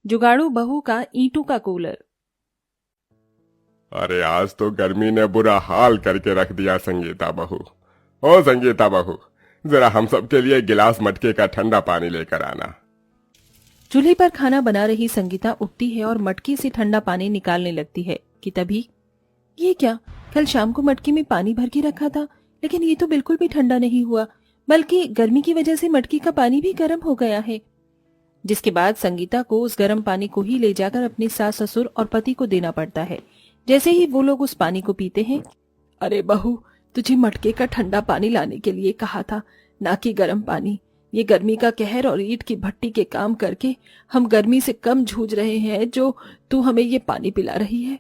जुगाड़ू बहू का ईंटों का कूलर। अरे आज तो गर्मी ने बुरा हाल करके रख दिया संगीता बहू। ओ संगीता बहू, जरा हम सबके लिए गिलास मटके का ठंडा पानी लेकर आना। चूल्हे पर खाना बना रही संगीता उठती है और मटके से ठंडा पानी निकालने लगती है कि तभी ये क्या, कल शाम को मटके में पानी भर के रखा था, लेकिन ये तो बिल्कुल भी ठंडा नहीं हुआ, बल्कि गर्मी की वजह से मटके का पानी भी गर्म हो गया है। जिसके बाद संगीता को उस गर्म पानी को ही ले जाकर अपने सास ससुर और पति को देना पड़ता है। जैसे ही वो लोग उस पानी को पीते हैं, अरे बहू, तुझे मटके का ठंडा पानी लाने के लिए कहा था, ना कि गर्म पानी। ये गर्मी का कहर और ईंट की भट्टी के काम करके हम गर्मी से कम जूझ रहे हैं, जो तू हमें ये पानी पिला रही है।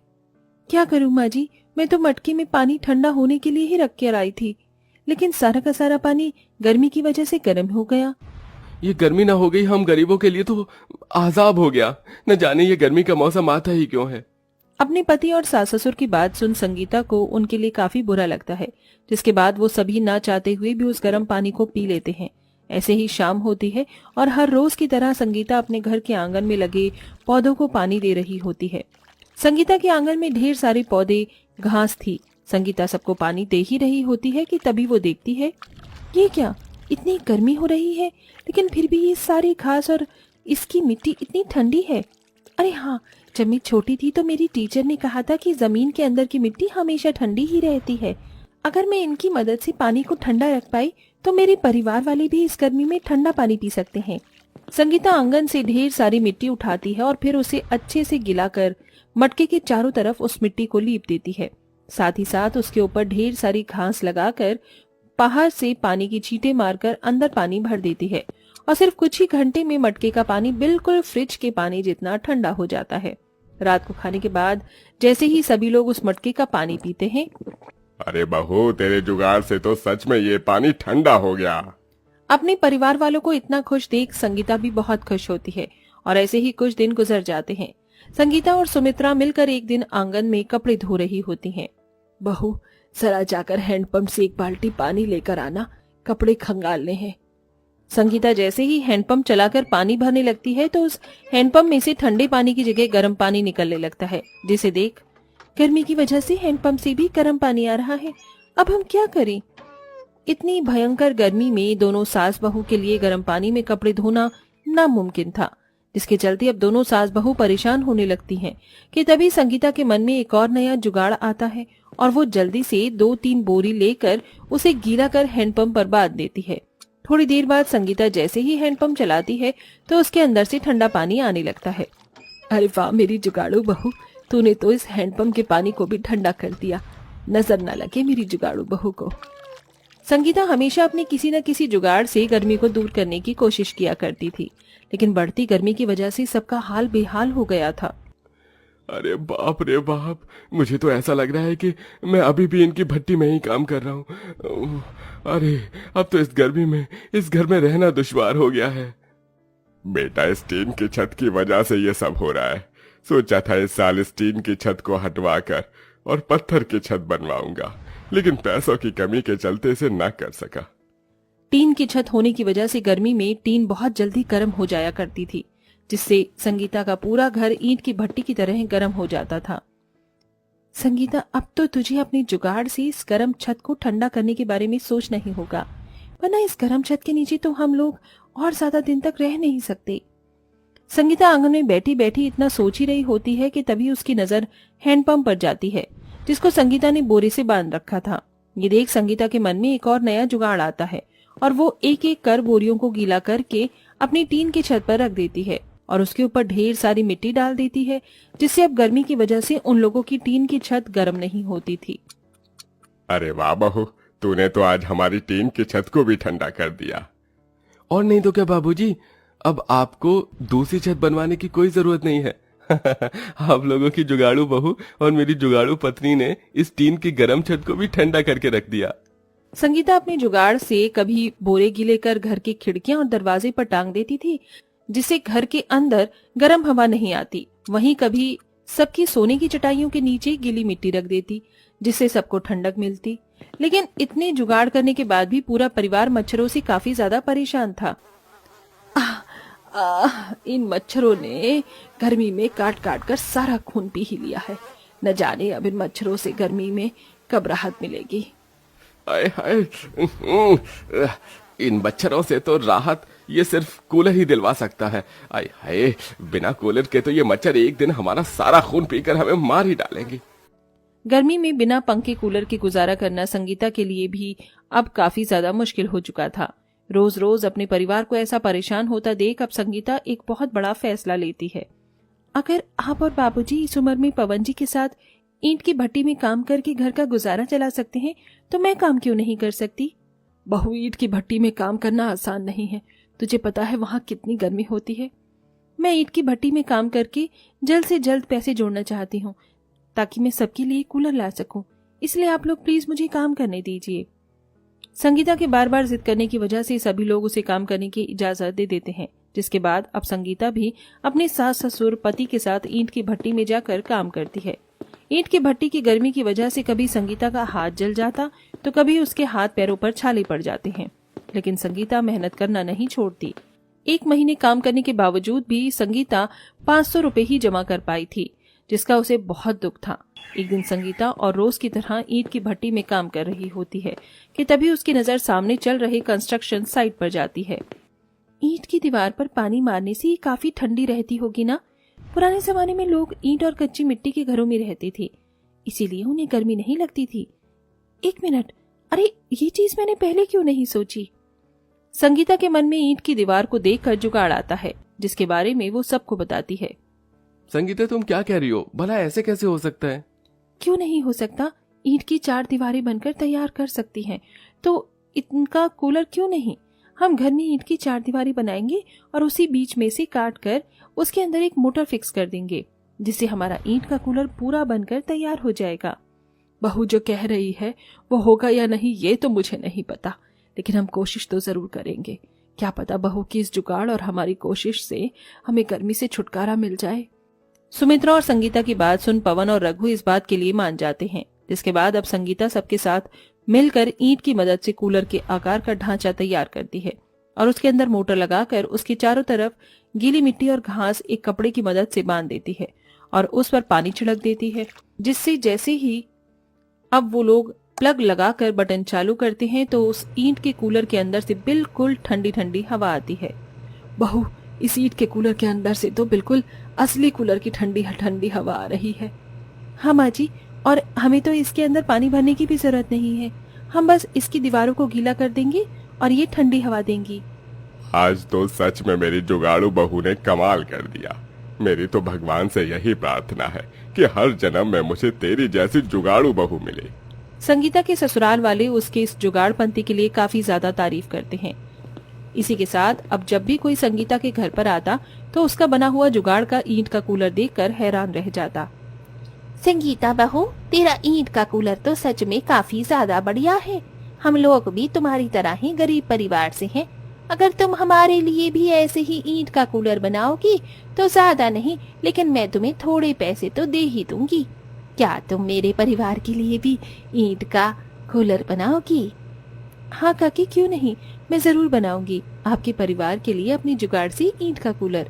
क्या करूं माँ जी, मैं तो मटके में पानी ठंडा होने के लिए ही रख कर आई थी, लेकिन सारा का सारा पानी गर्मी की वजह से गर्म हो गया। ये गर्मी ना हो गई हम गरीबों के लिए तो आजाब हो गया। न जाने ये गर्मी का मौसम आता ही क्यों है। अपने पति और सास ससुर की बात सुन संगीता को उनके लिए काफी बुरा लगता है, जिसके बाद वो सभी ना चाहते हुए भी उस गर्म पानी को पी लेते हैं। ऐसे ही शाम होती है और हर रोज की तरह संगीता अपने घर के आंगन में लगे पौधों को पानी दे रही होती है। संगीता के आंगन में ढेर सारे पौधे, घास थी। संगीता सबको पानी दे ही रही होती है कि तभी वो देखती है, ये क्या, इतनी गर्मी हो रही है, लेकिन फिर भी ये सारी घास और इसकी मिट्टी इतनी ठंडी है। अरे हाँ, जब मैं छोटी थी तो मेरी टीचर ने कहा था कि जमीन के अंदर की मिट्टी हमेशा ठंडी ही रहती है। अगर मैं इनकी मदद से पानी को ठंडा रख पाई तो मेरे परिवार वाले भी इस गर्मी में ठंडा पानी पी सकते हैं। संगीता आंगन से ढेर सारी मिट्टी उठाती है और फिर उसे अच्छे से गिलाकर मटके के चारों तरफ उस मिट्टी को लीप देती है। साथ ही साथ उसके ऊपर ढेर सारी घास लगाकर बाहर से पानी की छींटे मारकर अंदर पानी भर देती है और सिर्फ कुछ ही घंटे में मटके का पानी बिल्कुल फ्रिज के पानी जितना ठंडा हो जाता है। रात को खाने के बाद जैसे ही सभी लोग उस मटके का पानी पीते हैं, अरे बहू, तेरे जुगाड़ से तो सच में ये पानी ठंडा हो गया। अपने परिवार वालों को इतना खुश देख संगीता भी बहुत खुश होती है और ऐसे ही कुछ दिन गुजर जाते हैं। संगीता और सुमित्रा मिलकर एक दिन आंगन में कपड़े धो रही होती हैं। बहू, जरा जाकर हैंडपंप से एक बाल्टी पानी लेकर आना, कपड़े खंगालने हैं। संगीता जैसे ही हैंडपंप चलाकर पानी भरने लगती है तो उस हैंडपंप में से ठंडे पानी की जगह गर्म पानी निकलने लगता है, जिसे देख गर्मी की वजह से हैंडपंप से भी गर्म पानी आ रहा है। अब हम क्या करें? इतनी भयंकर गर्मी में दोनों सास बहू के लिए गर्म पानी में कपड़े धोना नामुमकिन था, जिसके चलते अब दोनों सास बहू परेशान होने लगती हैं कि तभी संगीता के मन में एक और नया जुगाड़ आता है और वो जल्दी से 2-3 बोरी लेकर उसे गीला कर हैंडपंप पर बांध देती है। थोड़ी देर बाद संगीता जैसे ही हैंडपंप चलाती है तो उसके अंदर से ठंडा पानी आने लगता है। अरे वाह मेरी जुगाड़ू बहू, तूने तो इस हैंडपंप के पानी को भी ठंडा कर दिया, नजर न लगे मेरी जुगाड़ू बहू को। संगीता हमेशा अपने किसी न किसी जुगाड़ से गर्मी को दूर करने की कोशिश किया करती थी, लेकिन बढ़ती गर्मी की वजह से सबका हाल बेहाल हो गया था। अरे बाप रे बाप, मुझे तो ऐसा लग रहा है कि मैं अभी भी इनकी भट्टी में ही काम कर रहा हूँ। अरे अब तो इस गर्मी में इस घर में रहना दुश्वार हो गया है। बेटा, इस टीन की छत की वजह से ये सब हो रहा है। सोचा था इस साल इस टीन की छत को हटवा कर और पत्थर की छत बनवाऊंगा, लेकिन पैसों की कमी के चलते इसे न कर सका। टीन की छत होने की वजह से गर्मी में टीन बहुत जल्दी गर्म हो जाया करती थी, जिससे संगीता का पूरा घर ईंट की भट्टी की तरह गर्म हो जाता था। संगीता, अब तो तुझे अपने जुगाड़ से इस गर्म छत को ठंडा करने के बारे में सोचना ही होगा, वरना इस गर्म छत के नीचे तो हम लोग और ज्यादा दिन तक रह नहीं सकते। संगीता आंगन में बैठी बैठी इतना सोच ही रही होती है कि तभी उसकी नजर हैंडपंप पर जाती है, जिसको संगीता ने बोरे से बांध रखा था। ये देख संगीता के मन में एक और नया जुगाड़ आता है और वो एक एक कर बोरियों को गीला करके अपनी टीन की छत पर रख देती है और उसके ऊपर ढेर सारी मिट्टी डाल देती है, जिससे अब गर्मी की वजह से उन लोगों की टीन की छत गर्म नहीं होती थी। अरे वाह बहू, तूने तो आज हमारी टीन की छत को भी ठंडा कर दिया। और नहीं तो क्या बाबूजी, अब आपको दूसरी छत बनवाने की कोई जरूरत नहीं है। आप लोगों की जुगाड़ू बहू और मेरी जुगाड़ू पत्नी ने इस टीन की गर्म छत को भी ठंडा करके रख दिया। संगीता अपने जुगाड़ से कभी बोरे गीले कर घर की खिड़कियां और दरवाजे पर टांग देती थी, जिससे घर के अंदर गर्म हवा नहीं आती। वहीं कभी सबकी सोने की चटाइयों के नीचे गीली मिट्टी रख देती, जिससे सबको ठंडक मिलती। लेकिन इतने जुगाड़ करने के बाद भी पूरा परिवार मच्छरों से काफी ज्यादा परेशान था। इन मच्छरों ने गर्मी में काट काट कर सारा खून पी ही लिया है। न जाने अब इन मच्छरों से गर्मी में कब राहत मिलेगी। आय हाय, इन मच्छरों से तो राहत ये सिर्फ कूलर ही दिलवा सकता है। आय हाय, बिना कूलर के तो ये मच्छर एक दिन हमारा सारा खून पीकर हमें मार ही डालेंगे। गर्मी में बिना पंखे कूलर के गुजारा करना संगीता के लिए भी अब काफी ज्यादा मुश्किल हो चुका था। रोज रोज अपने परिवार को ऐसा परेशान होता देख अब संगीता एक बहुत बड़ा फैसला लेती है। अगर आप और बाबूजी इस उम्र में पवन जी के साथ ईंट की भट्टी में काम करके घर का गुजारा चला सकते हैं तो मैं काम क्यों नहीं कर सकती। बहू, ईंट की भट्टी में काम करना आसान नहीं है। तुझे पता है वहां कितनी गर्मी होती है। मैं ईंट की भट्टी में काम करके जल्द से जल्द पैसे जोड़ना चाहती हूँ ताकि मैं सबके लिए कूलर ला सकूं। इसलिए आप लोग प्लीज मुझे काम करने दीजिए। संगीता के बार बार जिद करने की वजह से सभी लोग उसे काम करने की इजाजत दे देते हैं, जिसके बाद अब संगीता भी अपने सास ससुर पति के साथ ईंट की भट्टी में जाकर काम करती है। ईंट की भट्टी की गर्मी की वजह से कभी संगीता का हाथ जल जाता तो कभी उसके हाथ पैरों पर छाले पड़ जाते हैं, लेकिन संगीता मेहनत करना नहीं छोड़ती। 1 महीने काम करने के बावजूद भी संगीता 500 रुपए ही जमा कर पाई थी, जिसका उसे बहुत दुख था। एक दिन संगीता और रोज की तरह ईंट की भट्टी में काम कर रही होती है कि तभी उसकी नजर सामने चल रहे कंस्ट्रक्शन साइट पर जाती है। ईंट की दीवार पर पानी मारने से ये काफी ठंडी रहती होगी ना। पुराने जमाने में लोग ईंट और कच्ची मिट्टी के घरों में रहते थे, इसीलिए उन्हें गर्मी नहीं लगती थी। 1 मिनट, अरे ये चीज मैंने पहले क्यों नहीं सोची। संगीता के मन में ईंट की दीवार को देखकर जुगाड़ आता है, जिसके बारे में वो सबको बताती है। संगीता, तुम क्या कह रही हो? भला ऐसे कैसे हो सकता है? क्यों नहीं हो सकता? ईंट की 4 दीवारें बनकर तैयार कर सकती हैं, तो इनका कूलर क्यों नहीं। हम घर में ईंट की 4 दीवारें बनाएंगे और उसी बीच में से काट कर उसके अंदर एक मोटर फिक्स कर देंगे, जिससे हमारा ईंट का कूलर पूरा बनकर तैयार हो जाएगा। बहू जो कह रही है वो होगा या नहीं ये तो मुझे नहीं पता, लेकिन हम कोशिश तो जरूर करेंगे। क्या पता बहू की इस जुगाड़ और हमारी कोशिश से हमें गर्मी से छुटकारा मिल जाए। सुमित्रा और संगीता की बात सुन पवन और रघु इस बात के लिए मान जाते हैं, जिसके बाद अब संगीता सबके साथ मिलकर ईंट की मदद से कूलर के आकार का ढांचा तैयार करती है और उसके अंदर मोटर लगाकर उसके चारों तरफ गीली मिट्टी और घास एक कपड़े की मदद से बांध देती है और उस पर पानी छिड़क देती है, जिससे जैसे ही अब वो लोग प्लग लगाकर बटन चालू करते हैं तो उस ईंट के कूलर के अंदर से बिल्कुल ठंडी ठंडी हवा आती है। बहू, इस ईंट के कूलर के अंदर से तो बिल्कुल असली कूलर की ठंडी ठंडी हवा आ रही है। हाँ माँ जी, और हमें तो इसके अंदर पानी भरने की भी जरूरत नहीं है। हम बस इसकी दीवारों को गीला कर देंगे और ये ठंडी हवा देंगी। आज तो सच में मेरी जुगाड़ू बहू ने कमाल कर दिया। मेरी तो भगवान से यही प्रार्थना है कि हर जन्म में मुझे तेरी जैसी जुगाड़ू बहू मिले। संगीता के ससुराल वाले उसके इस जुगाड़पंती के लिए काफी ज्यादा तारीफ करते हैं। इसी के साथ अब जब भी कोई संगीता के घर पर आता तो उसका बना हुआ जुगाड़ का ईंट का कूलर देखकर हैरान रह जाता। संगीता बहू, तेरा ईंट का कूलर तो सच में काफी ज्यादा बढ़िया है। हम लोग भी तुम्हारी तरह ही गरीब परिवार से हैं। अगर तुम हमारे लिए भी ऐसे ही ईंट का कूलर बनाओगी तो ज्यादा नहीं, लेकिन मैं तुम्हें थोड़े पैसे तो दे ही दूंगी। क्या तुम मेरे परिवार के लिए भी ईंट का कूलर बनाओगी? हाँ काकी, क्यों नहीं, मैं जरूर बनाऊंगी आपके परिवार के लिए अपनी जुगाड़ से ईंट का कूलर।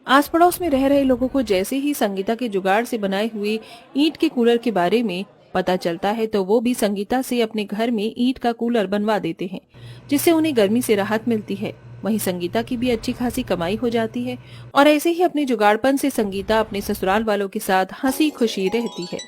आस पड़ोस में रह रहे लोगों को जैसे ही संगीता के जुगाड़ से बनाए हुए ईंट के कूलर के बारे में पता चलता है तो वो भी संगीता से अपने घर में ईंट का कूलर बनवा देते हैं, जिससे उन्हें गर्मी से राहत मिलती है। वहीं संगीता की भी अच्छी खासी कमाई हो जाती है और ऐसे ही अपने जुगाड़पन से संगीता अपने ससुराल वालों के साथ हंसी खुशी रहती है।